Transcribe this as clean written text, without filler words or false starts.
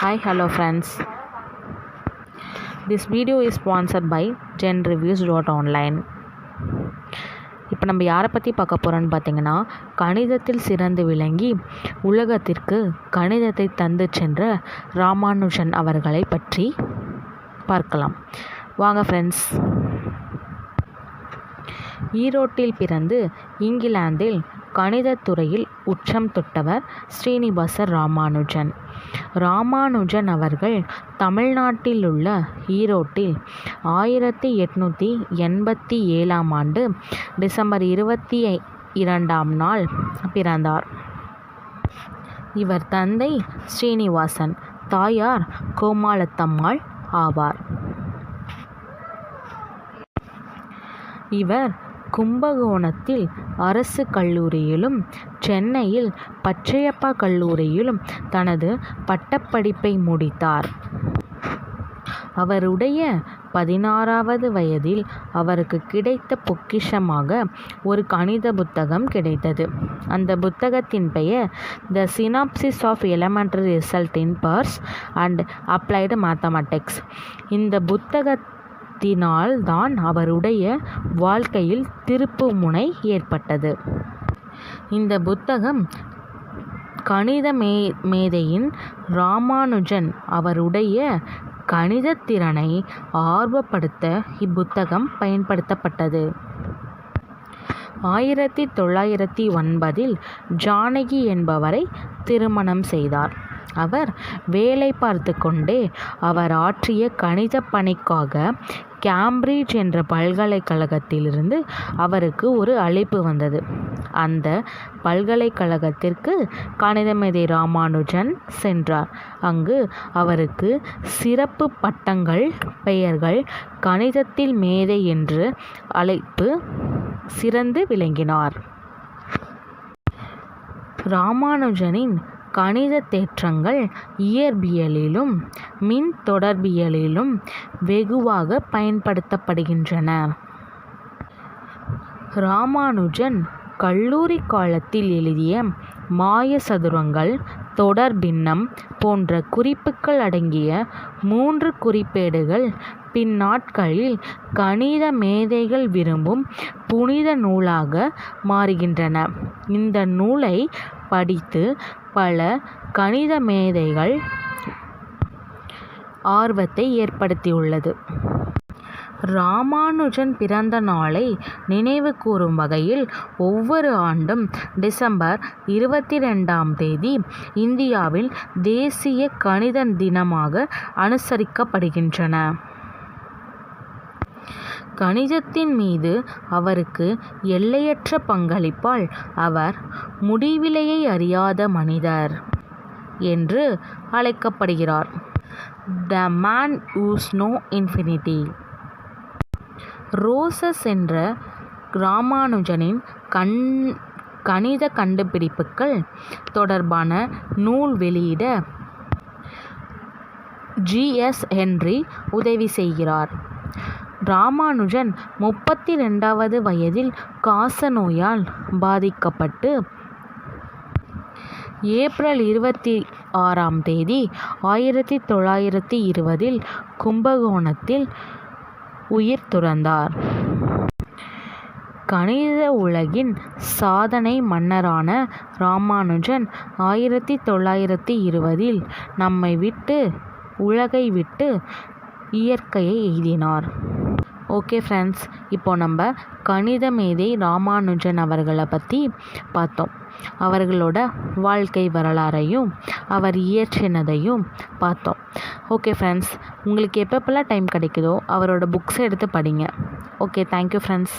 Hi, hello friends. This video is sponsored by genreviews.online. இப்போ நம்ம யாரை பற்றி பார்க்க போகிறோன்னு பார்த்தீங்கன்னா, கணிதத்தில் சிறந்து விளங்கி உலகத்திற்கு கணிதத்தை தந்து சென்ற ராமானுஜன் அவர்களை பற்றி பார்க்கலாம். வாங்க ஃப்ரெண்ட்ஸ். ஈரோட்டில் பிறந்து இங்கிலாந்தில் கணிதத்துறையில் உச்சம் தொட்டவர் ஸ்ரீனிவாச ராமானுஜன். ராமானுஜன் அவர்கள் தமிழ்நாட்டில் உள்ள ஈரோட்டில் 1887 ஆண்டு டிசம்பர் 22 பிறந்தார். இவர் தந்தை ஸ்ரீனிவாசன், தாயார் கோமாளத்தம்மாள் ஆவார். இவர் கும்பகோணத்தில் அரசு கல்லூரியிலும் சென்னையில் பச்சையப்பா கல்லூரியிலும் தனது பட்டப்படிப்பை முடித்தார். அவருடைய 16வது வயதில் அவருக்கு கிடைத்த பொக்கிஷமாக ஒரு கணித புத்தகம் கிடைத்தது. அந்த புத்தகத்தின் பெயர் the synopsis of elementary result in pure and applied mathematics. இந்த புத்தகத்தினால் தான் அவருடைய வாழ்க்கையில் திருப்புமுனை ஏற்பட்டது. இந்த புத்தகம் கணித மேதையின் ராமானுஜன் அவருடைய கணித திறனை ஆர்வப்படுத்த இப்புத்தகம் பயன்படுத்தப்பட்டது. 1909 ஜானகி என்பவரை திருமணம் செய்தார். அவர் வேலை பார்த்து கொண்டே அவர் ஆற்றிய கணித பணிக்காக கேம்பிரிட்ஜ் என்ற பல்கலைக்கழகத்திலிருந்து அவருக்கு ஒரு அழைப்பு வந்தது. அந்த பல்கலைக்கழகத்திற்கு கணிதமேதை ராமானுஜன் சென்றார். அங்கு அவருக்கு சிறப்பு பட்டங்கள், பெயர்கள், கணிதத்தில் மேதை என்று அழைப்பு சிறந்து விளங்கினார். ராமானுஜனின் கணித தேற்றங்கள் இயற்பியலிலும் மின் தொடர்பியலிலும் வெகுவாக பயன்படுத்தப்படுகின்றன. ராமானுஜன் கல்லூரி காலத்தில் எழுதிய மாய சதுரங்கள், தொடர் பின்னம் போன்ற குறிப்புகள் அடங்கிய 3 குறிப்பேடுகள் பின்னாட்களில் கணித மேதைகள் விரும்பும் புனித நூலாக மாறுகின்றன. இந்த நூலை படித்து பல கணித மேதைகள் ஆர்வத்தை ஏற்படுத்தியுள்ளது. ராமானுஜன் பிறந்த நாளை நினைவு கூறும் வகையில் ஒவ்வொரு ஆண்டும் டிசம்பர் 22 இந்தியாவில் தேசிய கணித தினமாக அனுசரிக்கப்படுகின்றன. கணிதத்தின் மீது அவருக்கு எல்லையற்ற பங்களிப்பால் அவர் முடிவிலையை அறியாத மனிதர் என்று அழைக்கப்படுகிறார். The man who knew infinity. ரோசஸ் என்ற ராமானுஜனின் கணித கண்டுபிடிப்புகள் தொடர்பான நூல் வெளியிட ஜி.எஸ். ஹென்றி உதவி செய்கிறார். ராமானுஜன் 32வது வயதில் காச நோயால் பாதிக்கப்பட்டு ஏப்ரல் 26 1920 கும்பகோணத்தில் உயிர் துறந்தார். கணித உலகின் சாதனை மன்னரான ராமானுஜன் 1920 நம்மை விட்டு உலகை விட்டு இயற்கையை எய்தினார். ஓகே ஃப்ரெண்ட்ஸ், இப்போ நம்ம கணித மேதை ராமானுஜன் அவர்களை பற்றி பார்த்தோம். அவர்களோட வாழ்க்கை வரலாறையும் அவர் இயற்றினதையும் பார்த்தோம். ஓகே ஃப்ரெண்ட்ஸ், உங்களுக்கு எப்பப்பெல்லாம் டைம் கிடைக்குதோ அவரோட புக்ஸை எடுத்து படிங்க. Okay, thank you friends.